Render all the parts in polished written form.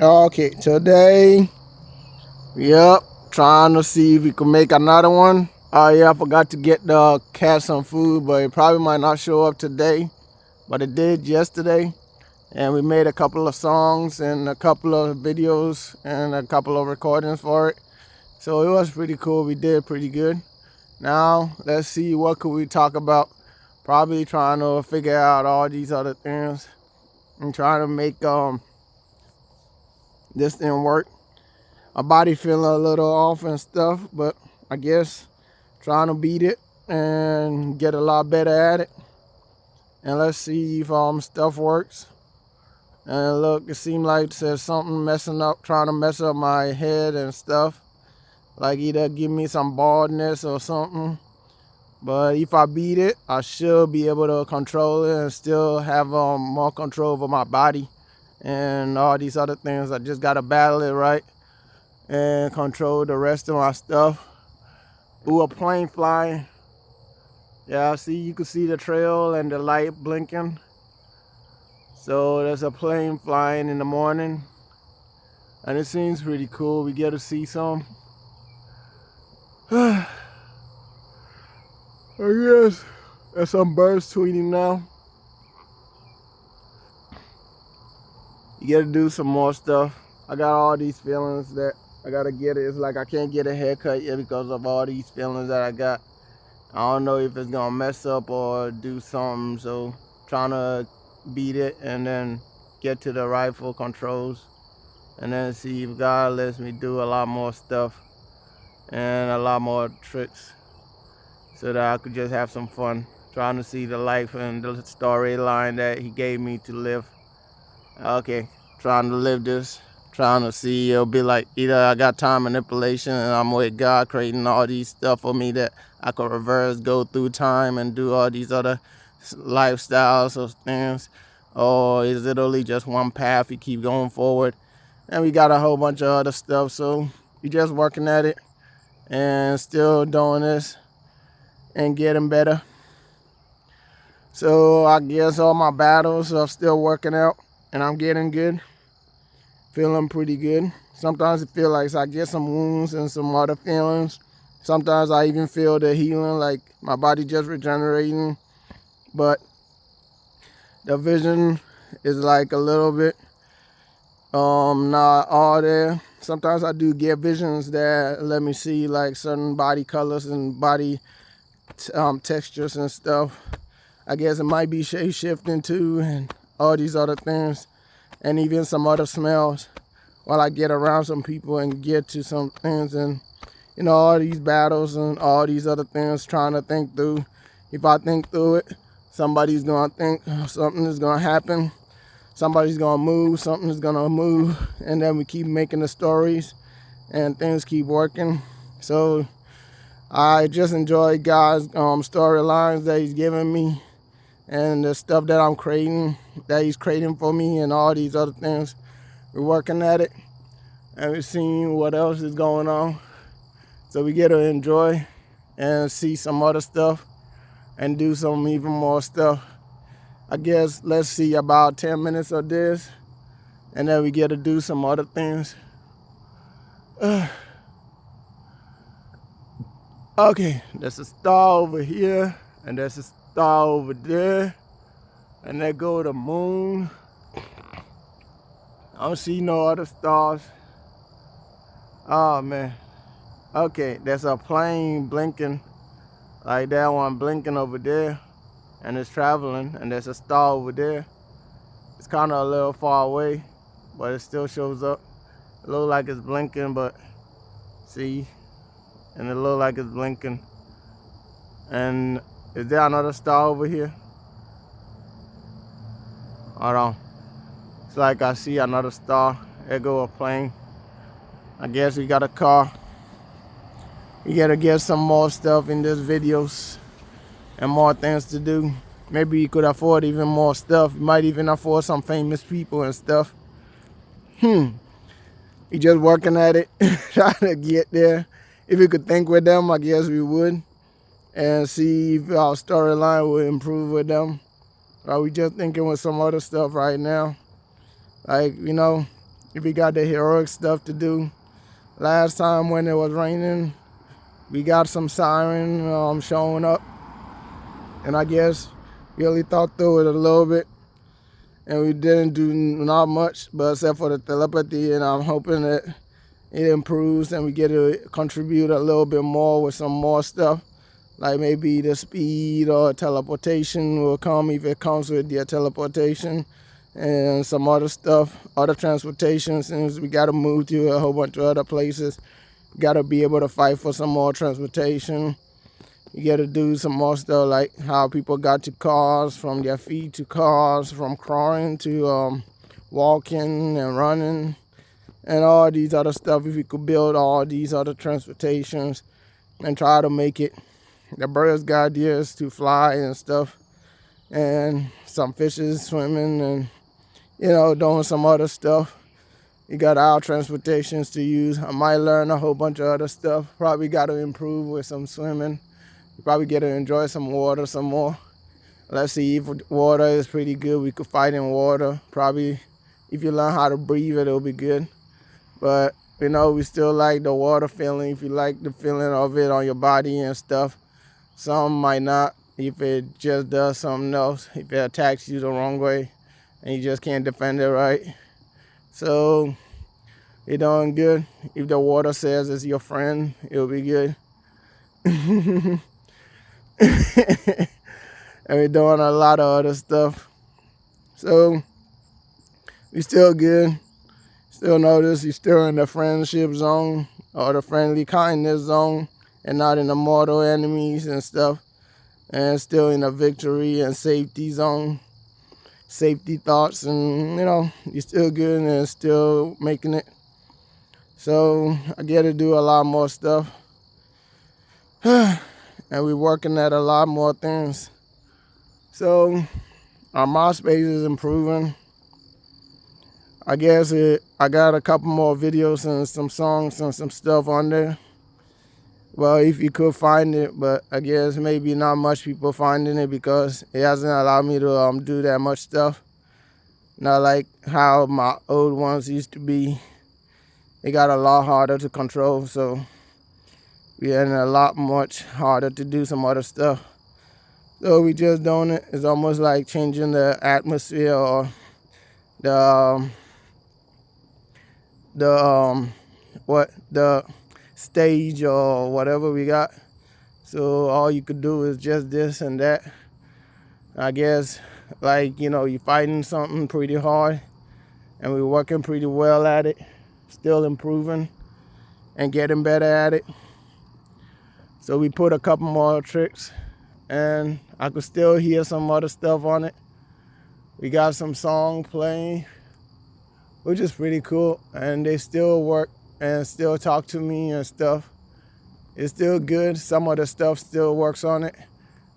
Okay, today, yep, trying to see if we can make another one. Oh yeah, I forgot to get the cat some food, but it probably might not show up today, but it did yesterday. And we made a couple of songs and a couple of videos and a couple of recordings for it. So it was pretty cool. We did pretty good. Now let's see what could we talk about. Probably trying to figure out all these other things and trying to make this thing work. My body feeling a little off and stuff, but I guess trying to beat it and get a lot better at it. And let's see if stuff works. And look, it seemed like there's something messing up, trying to mess up my head and stuff. Like either give me some baldness or something. But if I beat it, I should be able to control it and still have more control over my body and all these other things. I just gotta battle it right and control the rest of my stuff. Ooh, a plane flying. Yeah, see, you can see the trail and the light blinking. So there's a plane flying in the morning, and it seems pretty cool. We get to see some. I guess there's some birds tweeting now. You get to do some more stuff. I got all these feelings that I gotta get it. It's like I can't get a haircut yet because of all these feelings that I got. I don't know if it's gonna mess up or do something, so trying to beat it and then get to the rifle controls and then see if God lets me do a lot more stuff and a lot more tricks so that I could just have some fun trying to see the life and the storyline that he gave me to live. Okay, trying to live this, trying to see. It'll be like either I got time manipulation and I'm with God creating all these stuff for me that I could reverse, go through time and do all these other lifestyles or things, or is it only just one path? You keep going forward, and we got a whole bunch of other stuff. So we just working at it and still doing this and getting better. So I guess all my battles are still working out and I'm getting good. Feeling pretty good. Sometimes it feels like I get some wounds and some other feelings. Sometimes I even feel the healing, like my body just regenerating. But the vision is like a little bit not all there. Sometimes I do get visions that let me see like certain body colors and body textures and stuff. I guess it might be shape shifting too and all these other things and even some other smells while I get around some people and get to some things and all these battles and all these other things trying to think through. If I think through it, somebody's gonna think something is gonna happen, somebody's gonna move, something is gonna move, and then we keep making the stories and things keep working. So I just enjoy God's storylines that he's giving me and the stuff that I'm creating, that he's creating for me and all these other things. We're working at it and we're seeing what else is going on. So we get to enjoy and see some other stuff and do some even more stuff. I guess let's see about 10 minutes of this and then we get to do some other things. Okay, there's a star over here and there's a star over there and there go the moon. I don't see no other stars. Oh man. Okay, there's a plane blinking, like that one blinking over there, and it's traveling, and there's a star over there. It's kind of a little far away, but it still shows up. It looks like it's blinking, but see, and it looks like it's blinking. And is there another star over here? Hold on. It's like I see another star. There go a plane. I guess we got a car. We gotta get some more stuff in these videos and more things to do. Maybe you could afford even more stuff. You might even afford some famous people and stuff. You just working at it, trying to get there. If we could think with them, I guess we would. And see if our storyline would improve with them. Are we just thinking with some other stuff right now? Like, if we got the heroic stuff to do. Last time when it was raining, we got some siren showing up, and I guess really thought through it a little bit, and we didn't do not much, but except for the telepathy, and I'm hoping that it improves and we get to contribute a little bit more with some more stuff, like maybe the speed or teleportation will come if it comes with the teleportation, and some other stuff, other transportation, since we got to move to a whole bunch of other places. Got to be able to fight for some more transportation. You got to do some more stuff, like how people got to cars, from their feet to cars, from crawling to walking and running, and all these other stuff. If we could build all these other transportations and try to make it. The birds got ideas to fly and stuff, and some fishes swimming, and doing some other stuff. You got our transportations to use. I might learn a whole bunch of other stuff. Probably got to improve with some swimming. You probably get to enjoy some water some more. Let's see if water is pretty good. We could fight in water. Probably if you learn how to breathe it, it'll be good. But we still like the water feeling. If you like the feeling of it on your body and stuff. Some might not, if it just does something else. If it attacks you the wrong way and you just can't defend it right. So you're doing good. If the water says it's your friend, it'll be good. And we're doing a lot of other stuff. So we still good. Still notice you're still in the friendship zone or the friendly kindness zone, and not in the mortal enemies and stuff. And still in the victory and safety zone. Safety thoughts, and you're still good and still making it. So I get to do a lot more stuff. And we're working at a lot more things. So our MySpace is improving. I guess I got a couple more videos and some songs and some stuff on there. Well, if you could find it, but I guess maybe not much people finding it because it hasn't allowed me to do that much stuff. Not like how my old ones used to be. It got a lot harder to control, so we're getting a lot much harder to do some other stuff. So we just doing it. It's almost like changing the atmosphere or the stage or whatever we got. So all you could do is just this and that. I guess, like, you're fighting something pretty hard and we're working pretty well at it, still improving and getting better at it. So we put a couple more tricks, and I could still hear some other stuff on it. We got some song playing, which is pretty cool, and they still work and still talk to me and stuff. It's still good. Some of the stuff still works on it.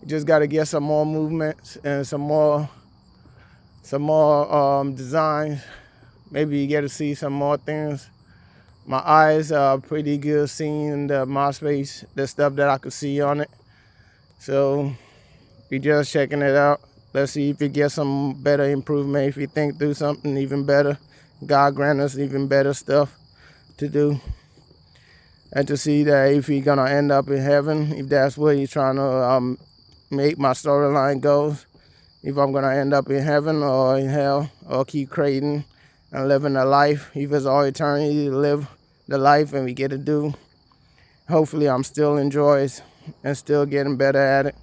You just got to get some more movements and some more designs. Maybe you get to see some more things. My eyes are pretty good seeing the MySpace, the stuff that I could see on it. So we just checking it out. Let's see if we get some better improvement. If we think through something even better, God grant us even better stuff to do. And to see that if we're gonna end up in heaven, if that's where you're trying to make my storyline goes, if I'm gonna end up in heaven or in hell, or keep creating and living a life, if it's all eternity to live the life and we get to do. Hopefully I'm still enjoying it and still getting better at it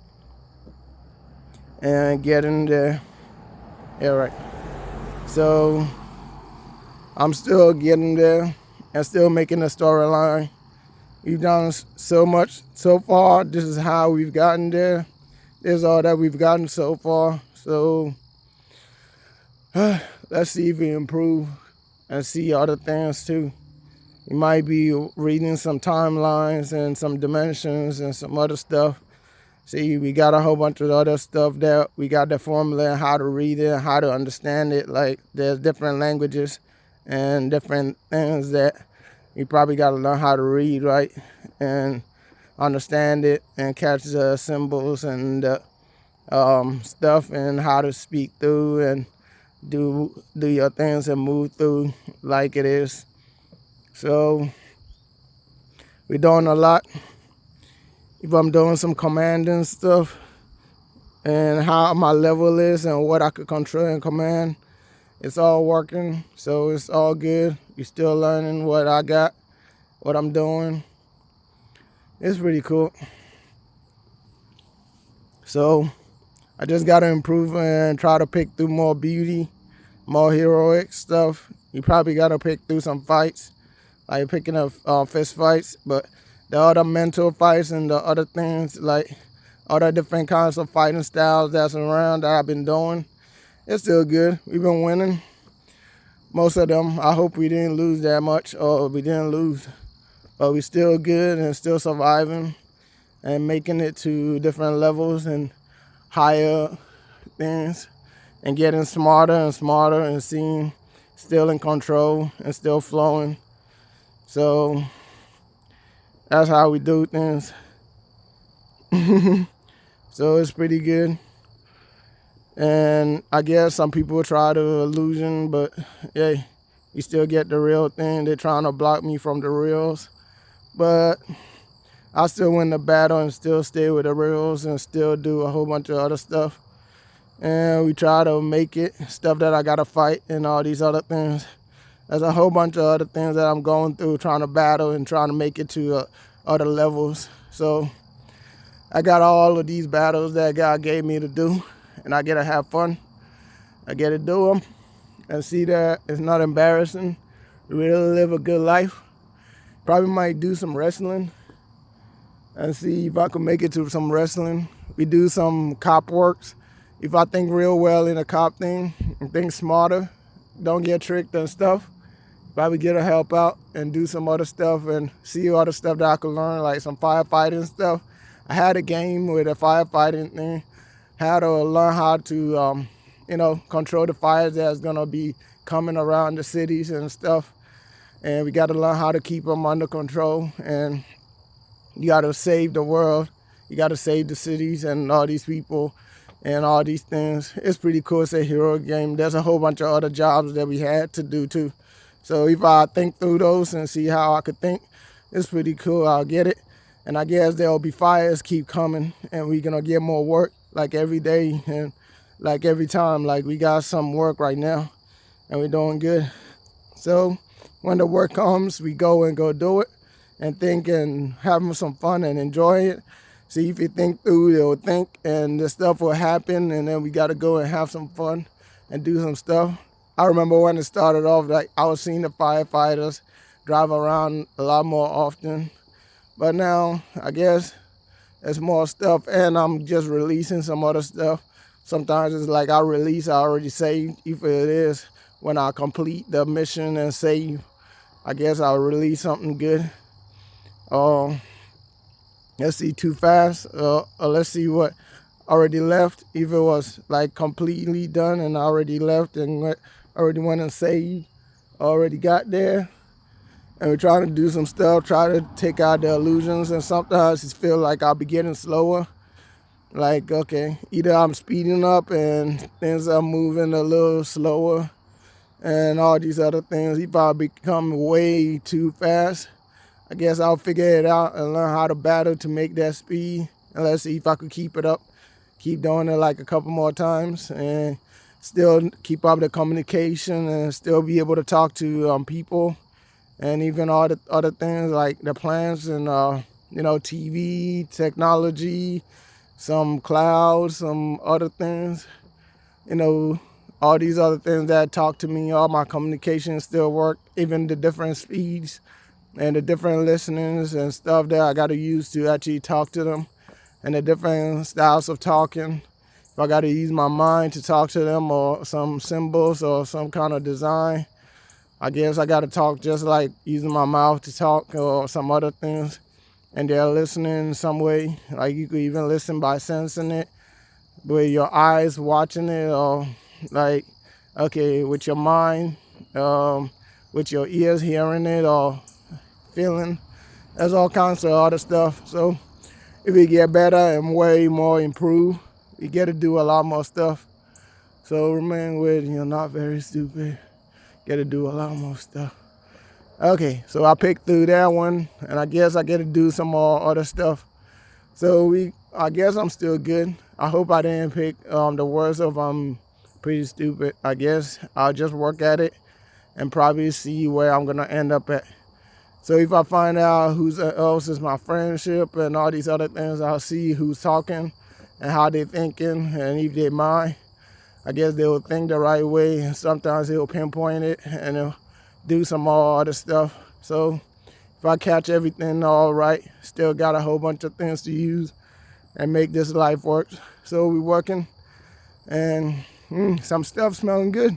and getting there. Yeah, right. So I'm still getting there and still making a storyline. We've done so much so far. This is how we've gotten there. This is all that we've gotten so far. So let's see if we improve and see other things too. You might be reading some timelines and some dimensions and some other stuff. See, we got a whole bunch of other stuff that we got the formula and how to read it and how to understand it. Like, there's different languages and different things that you probably got to learn how to read, right? And understand it and catch the symbols and the stuff and how to speak through and do your things and move through like it is. So we're doing a lot. If I'm doing some commanding stuff and how my level is and what I could control and command, it's all working. So it's all good. You're still learning what I got, what I'm doing. It's pretty cool. So I just got to improve and try to pick through more beauty, more heroic stuff. You probably got to pick through some fights, like picking up fist fights, but the other mental fights and the other things, like other different kinds of fighting styles that's around that I've been doing, it's still good. We've been winning most of them. I hope we didn't lose that much, or we didn't lose, but we still good and still surviving and making it to different levels and higher things and getting smarter and smarter and seeing still in control and still flowing. So that's how we do things. So it's pretty good. And I guess some people try the illusion, but hey, you still get the real thing. They're trying to block me from the reals, but I still win the battle and still stay with the reals and still do a whole bunch of other stuff. And we try to make it, stuff that I gotta fight and all these other things. There's a whole bunch of other things that I'm going through, trying to battle and trying to make it to other levels. So I got all of these battles that God gave me to do, and I get to have fun. I get to do them and see that it's not embarrassing. Really live a good life. Probably might do some wrestling and see if I can make it to some wrestling. We do some cop works. If I think real well in a cop thing and think smarter, don't get tricked and stuff, probably get to help out and do some other stuff and see other stuff that I could learn, like some firefighting stuff. I had a game with a firefighting thing, how to learn how to, control the fires that's gonna be coming around the cities and stuff. And we got to learn how to keep them under control. And you got to save the world. You got to save the cities and all these people and all these things. It's pretty cool. It's a hero game. There's a whole bunch of other jobs that we had to do too. So if I think through those and see how I could think, it's pretty cool. I'll get it. And I guess there'll be fires keep coming and we're going to get more work like every day and like every time. Like we got some work right now and we're doing good. So when the work comes, we go do it and think and have some fun and enjoy it. See if you think through, they'll think and the stuff will happen, and then we got to go and have some fun and do some stuff. I remember when it started off, like I was seeing the firefighters drive around a lot more often. But now, I guess, there's more stuff, and I'm just releasing some other stuff. Sometimes it's like I already saved. If it is, when I complete the mission and save, I guess I'll release something good. Let's see, too fast. Let's see what already left. If it was like completely done and I already left and already went and saved, already got there. And we're trying to do some stuff, try to take out the illusions. And sometimes it feels like I'll be getting slower. Like, okay, either I'm speeding up and things are moving a little slower and all these other things. If I become way too fast, I guess I'll figure it out and learn how to battle to make that speed. And let's see if I could keep it up. Keep doing it like a couple more times and still keep up the communication and still be able to talk to people and even all the other things like the plants and, TV, technology, some clouds, some other things, all these other things that talk to me, all my communication still work, even the different speeds and the different listenings and stuff that I got to use to actually talk to them and the different styles of talking. If I got to use my mind to talk to them or some symbols or some kind of design, I guess I got to talk just like using my mouth to talk or some other things. And they're listening in some way. Like you could even listen by sensing it with your eyes watching it, or like, okay, with your mind, with your ears hearing it or feeling. There's all kinds of other stuff. So if we get better and way more improved, we get to do a lot more stuff. So remain with, not very stupid. Get to do a lot more stuff. Okay, so I picked through that one, and I guess I get to do some more other stuff. So I guess I'm still good. I hope I didn't pick the worst of pretty stupid. I guess I'll just work at it and probably see where I'm gonna end up at. So if I find out who else is my friendship and all these other things, I'll see who's talking and how they're thinking, and if they mind, I guess they will think the right way, and sometimes they'll pinpoint it and they'll do some more other stuff. So if I catch everything all right, still got a whole bunch of things to use and make this life work. So we're working, and some stuff smelling good.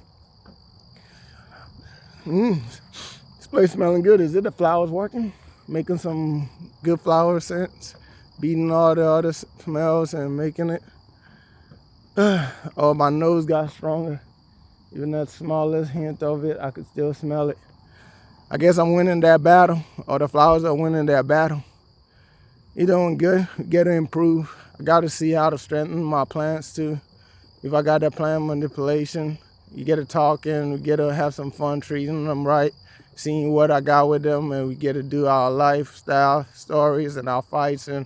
This place smelling good. Is it the flowers working? Making some good flower scents, beating all the other smells and making it. Oh, my nose got stronger. Even that smallest hint of it, I could still smell it. I guess I'm winning that battle, or the flowers are winning that battle. You're doing good. You got to improve. I got to see how to strengthen my plants too. If I got that plant manipulation, you get to talking, we get to have some fun treating them right, seeing what I got with them, and we get to do our lifestyle stories and our fights and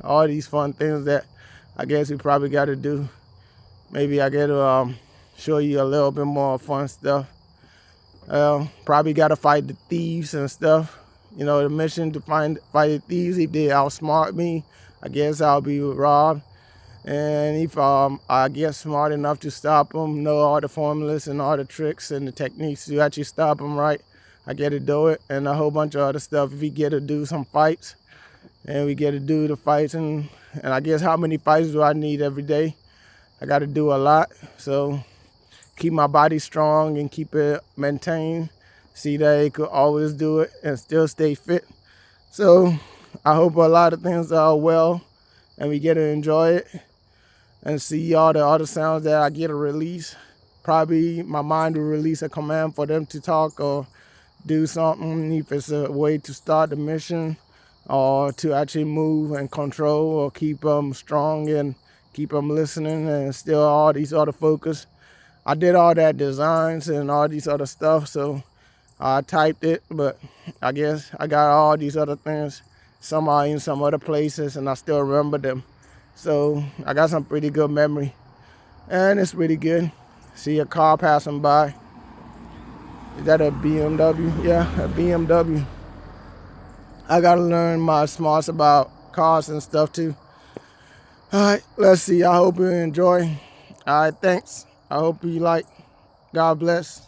all these fun things that I guess we probably got to do. Maybe I get to show you a little bit more fun stuff. Probably got to fight the thieves and stuff. The mission to fight the thieves. If they outsmart me, I guess I'll be robbed. And if I get smart enough to stop them, know all the formulas and all the tricks and the techniques to actually stop them right, I get to do it. And a whole bunch of other stuff. If we get to do some fights, and we get to do the fights, and I guess how many fights do I need every day? I got to do a lot. So keep my body strong and keep it maintained. See that it could always do it and still stay fit. So I hope a lot of things are well and we get to enjoy it and see all the other sounds that I get to release. Probably my mind will release a command for them to talk or do something, if it's a way to start the mission or to actually move and control or keep them strong and keep them listening and still all these other focus. I did all that designs and all these other stuff, so I typed it, but I guess I got all these other things. Some are in some other places and I still remember them. So I got some pretty good memory and it's pretty good. See a car passing by. Is that a BMW? Yeah, a BMW. I gotta learn my smarts about cars and stuff too. All right, let's see. I hope you enjoy. All right, thanks. I hope you like. God bless.